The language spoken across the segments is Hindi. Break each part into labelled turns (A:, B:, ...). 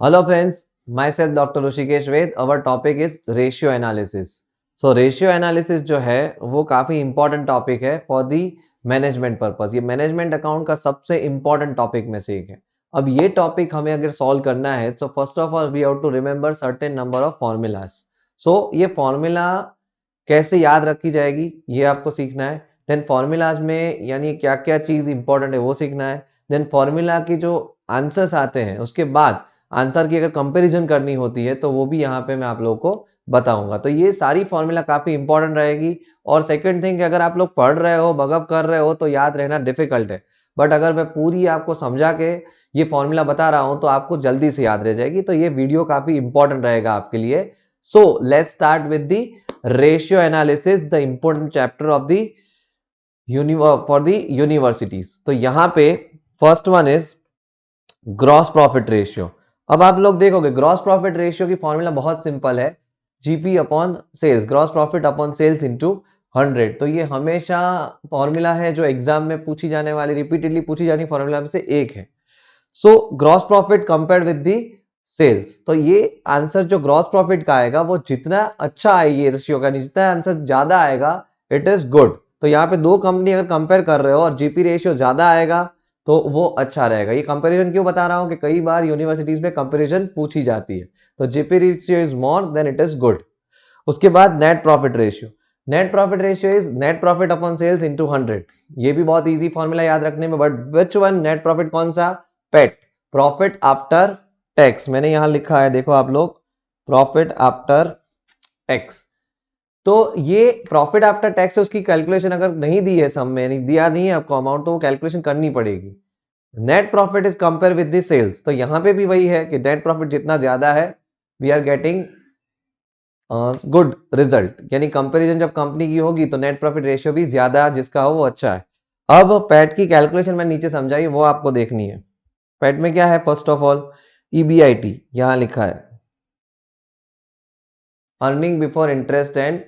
A: Hello friends, myself Dr. Rishikesh Veda. Our topic is ratio analysis. So ratio analysis जो है वो काफ़ी important topic है for the management purpose. ये management account का सबसे important topic में से एक है. अब ये topic हमें अगर solve करना है तो first of all we have to remember certain number of formulas. So ये formula कैसे याद रखी जाएगी ये आपको सीखना है. देन फॉर्मूलाज में यानी क्या क्या चीज़ इंपॉर्टेंट है वो सीखना है. देन फॉर्मूला की जो आंसर्स आते हैं उसके बाद आंसर की अगर कंपैरिजन करनी होती है तो वो भी यहाँ पे मैं आप लोगों को बताऊंगा. तो ये सारी फॉर्मूला काफ़ी इंपॉर्टेंट रहेगी. और सेकंड थिंग अगर आप लोग पढ़ रहे हो बगअप कर रहे हो तो याद रहना डिफिकल्ट है. बट अगर मैं पूरी आपको समझा के ये फॉर्मूला बता रहा हूँ तो आपको जल्दी से याद रह जाएगी. तो ये वीडियो काफ़ी इंपॉर्टेंट रहेगा आपके लिए. So let's start with the ratio analysis, the important chapter of the for the universities. तो यहाँ पे first one is gross profit ratio. अब आप लोग देखोगे ग्रॉस प्रॉफिट रेशियो की फॉर्मूला बहुत सिंपल है, GP upon sales, gross profit upon sales into 100. तो ये हमेशा फॉर्मूला है जो एग्जाम में पूछी जाने वाली रिपीटेडली पूछी जाने फॉर्मूला में से एक है. So gross profit compared with the sales. तो ये आंसर जो ग्रॉस प्रॉफिट का आएगा वो जितना अच्छा है ये रेशियो का, जितना आंसर ज्यादा आएगा इट इज गुड. तो यहाँ पे दो कंपनी अगर कंपेयर कर रहे हो और जीपी रेशियो ज्यादा आएगा तो वो अच्छा रहेगा. ये कंपैरिजन क्यों बता रहा हूं कि कई बार यूनिवर्सिटीज में कंपैरिजन पूछी जाती है. तो GP ratio is more then it is good. उसके बाद net profit ratio. Net profit ratio is net profit upon sales into 100. ये भी बहुत इजी फॉर्मूला याद रखने में. But which one net profit कौन सा? PAT, profit after tax. मैंने यहां लिखा है देखो आप लोग, प्रॉफिट आफ्टर टैक्स. तो ये प्रॉफिट आफ्टर टैक्स है, उसकी कैलकुलेशन अगर नहीं दी है सम में, नहीं दिया नहीं है आपको अमाउंट, तो वो कैलकुलेशन करनी पड़ेगी. Net profit is compare with the sales. तो यहां पे भी वही है कि नेट प्रॉफिट जितना ज्यादा है we are getting good result. यानी कंपैरिजन जब कंपनी की होगी तो नेट प्रॉफिट रेशियो भी ज्यादा जिसका हो वो अच्छा है. अब पैट की कैलकुलेशन मैं नीचे समझाई वो आपको देखनी है. पैट में क्या है? फर्स्ट ऑफ ऑल ईबीआईटी यहां लिखा है, earning before interest and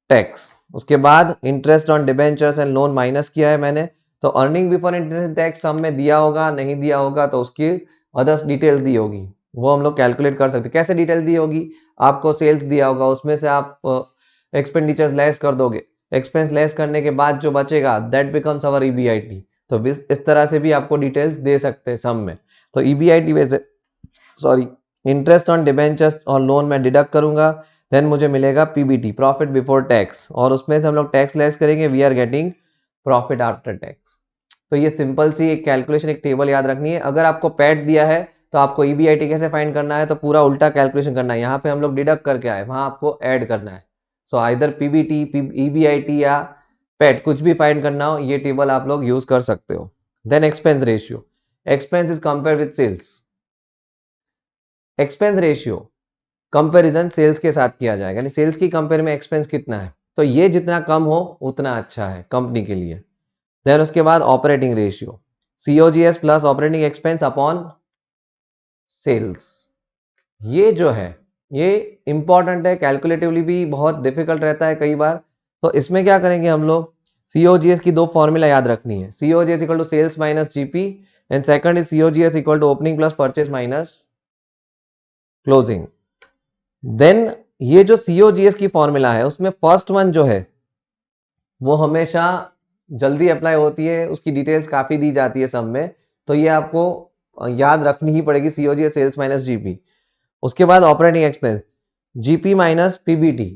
A: tax. उसके बाद interest on debentures and loan minus किया है मैंने. तो अर्निंग बिफोर इंटरेस्ट टैक्स सम में दिया होगा, नहीं दिया होगा तो उसकी अदर्स डिटेल दी होगी, वो हम लोग कैलकुलेट कर सकते. कैसे डिटेल दी होगी? आपको सेल्स दिया होगा, उसमें से आप एक्सपेंडिचर्स लेस कर दोगे, एक्सपेंस लेस करने के बाद जो बचेगा दैट बिकम्स अवर ईबीआईटी. तो इस तरह से भी आपको डिटेल्स दे सकते हैं सम में. तो ईबीआईटी वैसे सॉरी इंटरेस्ट ऑन डिबेंचर्स और लोन में डिडक्ट करूंगा, देन मुझे मिलेगा पीबीटी, प्रॉफिट बिफोर टैक्स. और उसमें से हम लोग टैक्स लेस करेंगे, we are getting profit after tax. तो ये सिंपल सी एक कैलकुलेशन, एक टेबल याद रखनी है. अगर आपको पैट दिया है तो आपको ईबीआईटी कैसे फाइंड करना है, तो पूरा उल्टा कैलकुलेशन करना है. यहाँ पे हम लोग डिडक्ट करके आए, वहां आपको ऐड करना है. सो आइदर पीबीटी, ईबीआईटी या पैट, कुछ भी फाइंड करना हो ये टेबल आप लोग यूज कर सकते हो. Then expense ratio. Expense is compare with sales. Expense ratio comparison sales के साथ किया जाएगा, यानी सेल्स की कंपेयर में एक्सपेंस कितना है, तो ये जितना कम हो उतना अच्छा है कंपनी के लिए. देन उसके बाद operating ratio, COGS plus operating expense upon sales. ये जो है ये इंपॉर्टेंट है, कैलकुलेटिवली भी बहुत डिफिकल्ट रहता है कई बार. तो इसमें क्या करेंगे हम लोग, सीओजीएस की दो फॉर्मूला याद रखनी है. COGS equal to sales minus GP and second is COGS equal to opening plus purchase minus closing. Then ये जो सीओजीएस की फॉर्मूला है उसमें फर्स्ट वन जो है वो हमेशा जल्दी अप्लाई होती है, उसकी डिटेल्स काफी दी जाती है सब में. तो ये आपको याद रखनी ही पड़ेगी, सीओजीएस सेल्स माइनस जीपी. उसके बाद operating expense, GP minus PBT.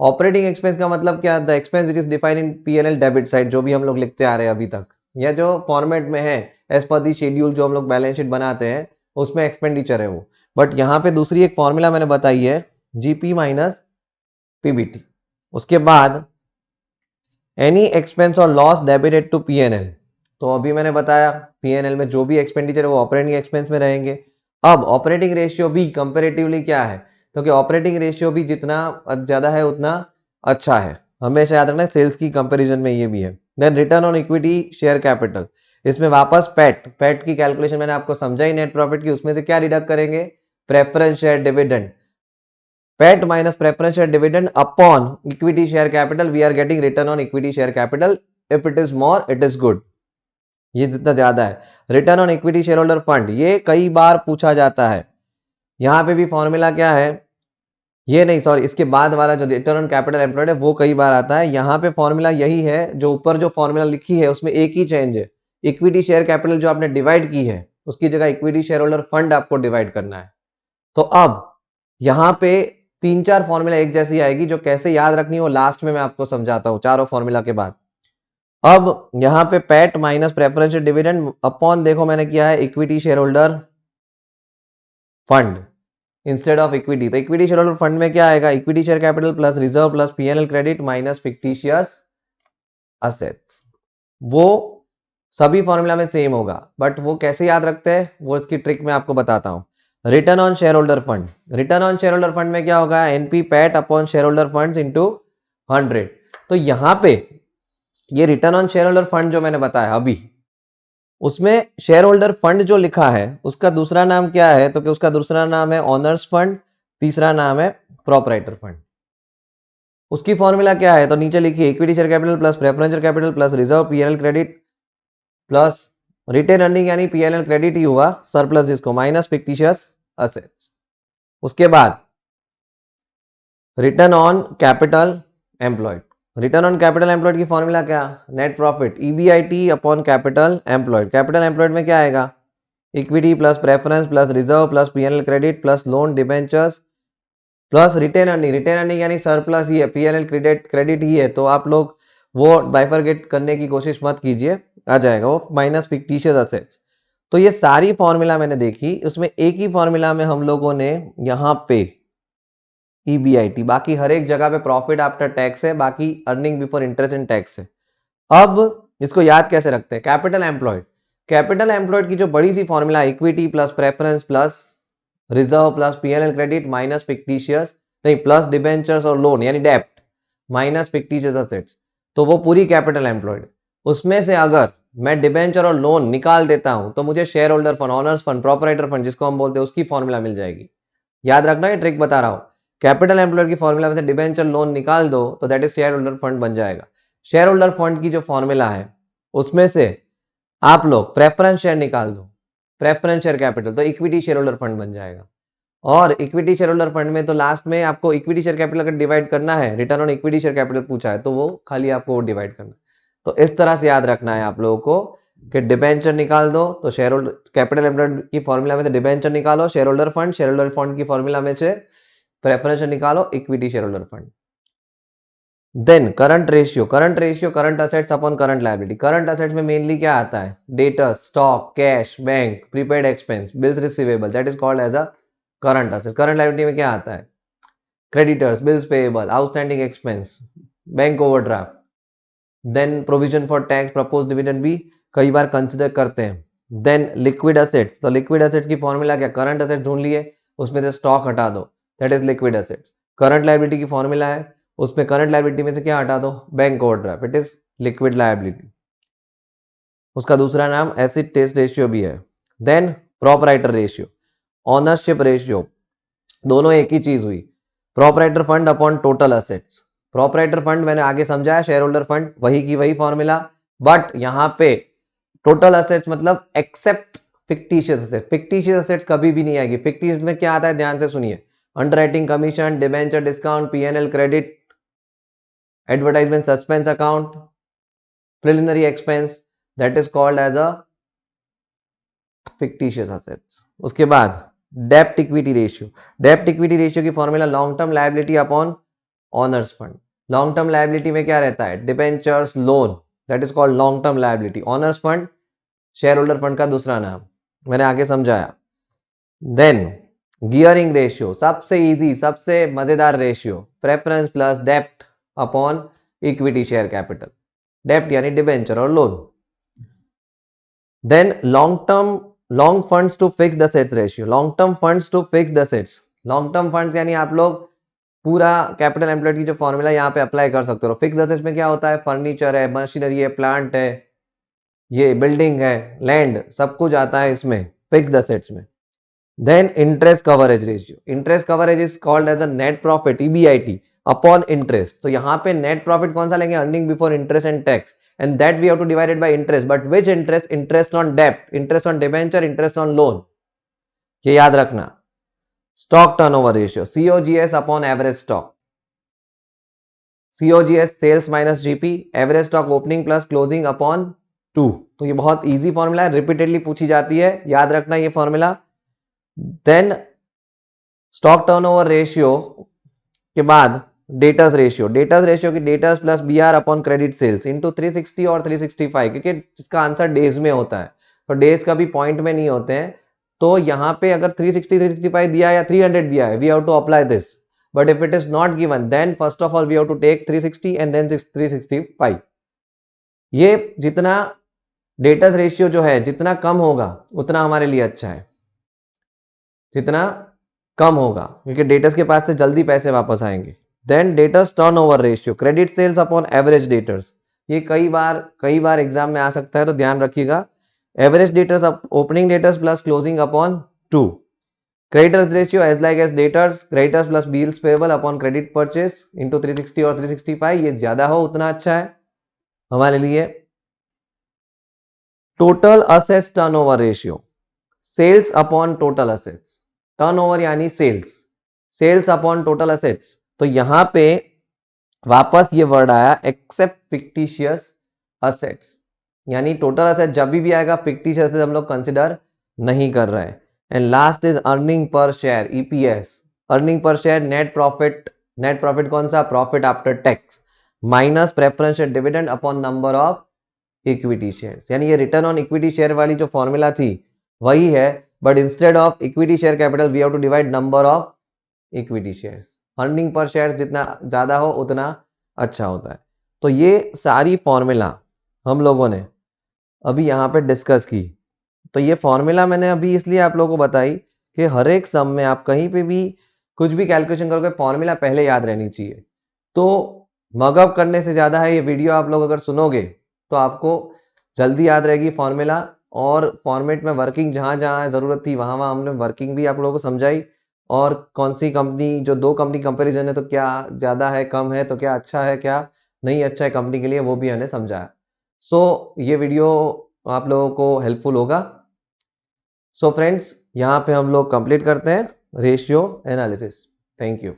A: Operating expense का मतलब क्या? The expense which is defined in PNL debit side, जो भी हम लोग लिखते आ रहे हैं अभी तक, या जो फॉर्मेट में है एज पर दी शेड्यूल जो हम लोग बैलेंस शीट बनाते हैं उसमें एक्सपेंडिचर है वो. बट यहाँ पे दूसरी एक फॉर्मूला मैंने बताई है, जीपी माइनस पीबीटी. उसके बाद एनी एक्सपेंस और लॉस डेबिटेड टू पीएनएल. तो अभी मैंने बताया पीएनएल में जो भी एक्सपेंडिचर है वो ऑपरेटिंग एक्सपेंस में रहेंगे. अब ऑपरेटिंग रेशियो भी कंपैरेटिवली क्या है, तो कि ऑपरेटिंग रेशियो भी जितना ज्यादा है उतना अच्छा है, हमेशा याद रखना. सेल्स की कंपैरिजन में ये भी है. Then return on equity share capital. इसमें वापस पैट की कैलकुलेशन मैंने आपको समझाई नेट प्रॉफिट की. उसमें से क्या डिडक्ट करेंगे? Preference share dividend. PAT minus preference share dividend upon equity share capital, we are getting return on equity share capital. If it is more, it is good. ये जितना ज्यादा है. Return on equity shareholder fund, ये कई बार पूछा जाता है. यहाँ पे भी फॉर्मूला क्या है, ये नहीं सॉरी, इसके बाद वाला जो रिटर्न ऑन कैपिटल एम्प्लॉयड है वो कई बार आता है। यहाँ पे फॉर्मूला यही है, जो ऊपर जो फॉर्मूला लिखी है उसमें एक ही चेंज है। इक्विटी शेयर कैपिटल जो आपने डिवाइड की है उसकी जगह इक्विटी शेयर होल्डर फंड आपको डिवाइड करना है। तो अब यहाँ पे 3-4 फॉर्मूला एक जैसी आएगी, जो कैसे याद रखनी है वो लास्ट में मैं आपको समझाता हूँ चारों फॉर्मूला के बाद। अब यहाँ पे PAT minus preferential dividend upon, देखो मैंने किया है equity shareholder fund instead of equity. तो इक्विटी शेयर होल्डर फंड में क्या आएगा, equity share capital plus reserve plus PNL credit minus fictitious assets. वो सभी फॉर्मूला में सेम होगा, बट वो कैसे याद रखते हैं वो इसकी ट्रिक मैं आपको बताता हूं। Return on share holder fund, return on share holder fund में क्या होगा, NP PAT upon share holder funds into 100। तो यहां पे ये return on share holder fund जो मैंने बताया अभी, उसमें शेयर होल्डर फंड जो लिखा है उसका दूसरा नाम क्या है, तो कि उसका दूसरा नाम है ऑनर्स फंड, तीसरा नाम है प्रोपराइटर फंड। उसकी फॉर्मूला क्या है, तो नीचे लिखिए equity share capital plus preferential capital plus reserve PNL credit plus retain earning यानी पीएनएल क्रेडिट ही हुआ, सरप्लस इसको माइनस फिक्टिशियस असेट्स। उसके बाद return on capital employed, return on capital employed की फॉर्मूला क्या, net profit EBIT upon capital employed. Capital employed में क्या आएगा, equity plus preference plus reserve plus PNL credit plus loan debentures plus retain earning. Retain earning यानी सरप्लस ही है, पीएनएल क्रेडिट ही है, तो आप लोग वो बाइफरगेट करने की कोशिश मत कीजिए, आ जाएगा वो माइनस फिक्टिशियस असेट्स। तो ये सारी फॉर्मूला मैंने देखी, उसमें एक ही फॉर्मूला में हम लोगों ने यहाँ पे ईबीआईटी, बाकी हर एक जगह पे प्रॉफिट आफ्टर टैक्स है, बाकी earning before interest and tax है। अब इसको याद कैसे रखते हैं, कैपिटल एम्प्लॉयड, कैपिटल एम्प्लॉयड की जो बड़ी सी formula equity plus preference plus reserve plus PNL credit minus fictitious, नहीं प्लस डिबेंचर्स और लोन यानी डेप्ट माइनस फिक्टिशियस असेट्स, तो वो पूरी कैपिटल एम्प्लॉयड। उसमें से अगर मैं डिबेंचर और लोन निकाल देता हूं तो मुझे share holder fund, honours fund, proprietor fund जिसको हम बोलते हैं उसकी फॉर्मूला मिल जाएगी। याद रखना, ये ट्रिक बता रहा हूं, कैपिटल एम्प्लॉयड की फॉर्मूला में से डिबेंचर लोन निकाल दो तो that is share holder fund बन जाएगा। शेयर होल्डर फंड की जो फॉर्मूला है उसमें से आप लोग प्रेफरेंस शेयर निकाल दो, प्रेफरेंस शेयर कैपिटल, तो इक्विटी शेयर होल्डर फंड बन जाएगा। और इक्विटी शेयर होल्डर फंड में तो लास्ट में आपको इक्विटी शेयर कैपिटल अगर डिवाइड करना है, return on equity share capital पूछा है तो वो खाली आपको डिवाइड करना है। तो इस तरह से याद रखना है आप लोगों को कि डिबेंचर निकाल दो तो शेयर होल्डर, कैपिटल एम्प्लॉयड की फॉर्मूला में से डिबेंचर निकालो, shareholder fund, shareholder fund की फॉर्मूला में से प्रेफरेंस निकालो, equity shareholder fund. Then current ratio, current ratio current assets upon current liability. Current assets में मेनली क्या आता है, debtors, stock, cash, bank, prepaid expense, bills receivable, that is called as a current asset. Current liability में क्या आता है, creditors, bills payable, outstanding expense, bank overdraft. Then provision for tax, propose dividend भी कई बार कंसिडर करते हैं। देन लिक्विड असेट्स, तो लिक्विड असेट्स की फॉर्मूला क्या, करंट असेट्स ढूंढ लिए उसमें से स्टॉक हटा दो, that is liquid assets. Current liability की फॉर्मूला है, उसमें करंट लायबिलिटी में से क्या हटा दो, bank overdraft, it is liquid liability. उसका दूसरा नाम एसिड टेस्ट रेशियो भी है। Then proprietor ratio, ownership ratio, दोनों एक ही चीज हुई, proprietor fund upon total assets. Proprietor fund मैंने आगे समझाया, शेयर होल्डर फंड वही की वही फॉर्मूला, बट यहां पे टोटल असेट्स मतलब except fictitious assets. Fictitious assets कभी भी नहीं आएगी। फिक्टिशियस में क्या आता है, ध्यान से सुनिए, underwriting commission, debenture discount, PNL credit, advertisement suspense account, preliminary expense, that is called as a fictitious assets. उसके बाद डेप्ट इक्विटी रेशियो, डेप्ट इक्विटी रेशियो की formula long term liability upon honours fund. Long term liability में क्या रहता है, debentures, loan, that is called long term liability. Honours fund shareholder fund का दूसरा नाम, मैंने आगे समझाया। देन गियरिंग रेशियो, सबसे इजी सबसे मजेदार रेशियो, प्रेफरेंस प्लस डेप्ट अपॉन इक्विटी शेयर कैपिटल, डेप्ट यानी डिबेंचर और loan. Then long funds to fixed assets ratio, long term funds to fixed assets. Long term funds यानी आप लोग पूरा कैपिटल एम्प्लॉयड की जो फॉर्मूला यहाँ पे अप्लाई कर सकते हो। फिक्स्ड असेट्स में क्या होता है, फर्नीचर है, मशीनरी है, प्लांट है, ये बिल्डिंग है, लैंड, सब कुछ आता है इसमें फिक्स्ड असेट्स में। Then interest coverage ratio, interest coverage is called as a net profit EBIT upon interest. तो यहाँ पे नेट प्रॉफिट कौन सा लेंगे, earning before interest and tax, and that we have to divided by interest, but which interest, interest on डेप्ट, interest on debenture, interest on loan, ये याद रखना। Stock turnover ratio, COGS upon average stock, COGS sales minus GP, average stock opening plus closing upon 2। तो ये बहुत इजी फॉर्मूला है, रिपीटेडली पूछी जाती है, याद रखना ये formula. Then stock turnover ratio के बाद डेटर्स रेशियो, डेटर्स रेशियो की debtors plus BR upon credit sales into 360 और 365, क्योंकि इसका आंसर डेज में होता है, तो डेज कभी पॉइंट में नहीं होते हैं। तो यहाँ पे अगर 360 365 दिया है या 300 दिया है, we have to apply this, but if it is not given then first of all we have to take 360 and then 365। ये जितना डेटर्स रेशियो जो है जितना कम होगा उतना हमारे लिए अच्छा है, जितना कम होगा, क्योंकि डेटर्स के पास से जल्दी पैसे वापस आएंगे। Then debtors turnover ratio, credit sales upon average debtors, ये कई बार एग्जाम में आ सकता है, तो ध्यान रखिएगा। Average debtors opening debtors plus closing upon 2। Creditors ratio as like as debtors, creditors plus bills payable upon credit purchase into 360 और 365, ये ज्यादा हो उतना अच्छा है हमारे लिए। Total assets turnover ratio, sales upon total assets, turnover यानी sales, sales upon total assets. तो यहां पे वापस ये वर्ड आया एक्सेप्ट फिक्टिशियस असेट्स, यानी टोटल असेट जब भी आएगा फिक्टिशियस असेट्स हम लोग कंसिडर नहीं कर रहे हैं। And last is earning per share, EPS, earning per share, net profit कौन सा, profit after tax minus preferential dividend upon number of equity shares, यानी ये रिटर्न ऑन इक्विटी शेयर वाली जो फॉर्मूला थी वही है, but instead of equity share capital we have to divide number of equity shares. Earning per share जितना ज्यादा हो उतना अच्छा होता है। तो ये सारी फॉर्मूला हम लोगों ने अभी यहाँ पे डिस्कस की। तो ये फॉर्मूला मैंने अभी इसलिए आप लोगों को बताई कि हर एक सम में आप कहीं पे भी कुछ भी कैलकुलेशन करोगे फॉर्मूला पहले याद रहनी चाहिए। तो मगअप करने से ज़्यादा है, ये वीडियो आप लोग अगर सुनोगे तो आपको जल्दी याद रहेगी फॉर्मूला, और फॉर्मेट में वर्किंग जहाँ जहाँ ज़रूरत थी वहाँ वहाँ हमने वर्किंग भी आप लोगों को समझाई, और कौन सी कंपनी, जो दो कंपनी कंपैरिजन है तो क्या ज़्यादा है कम है, तो क्या अच्छा है क्या नहीं अच्छा है कंपनी के लिए, वो भी हमने समझाया। सो ये वीडियो आप लोगों को हेल्पफुल होगा। सो फ्रेंड्स यहाँ पे हम लोग कंप्लीट करते हैं रेशियो एनालिसिस। Thank you.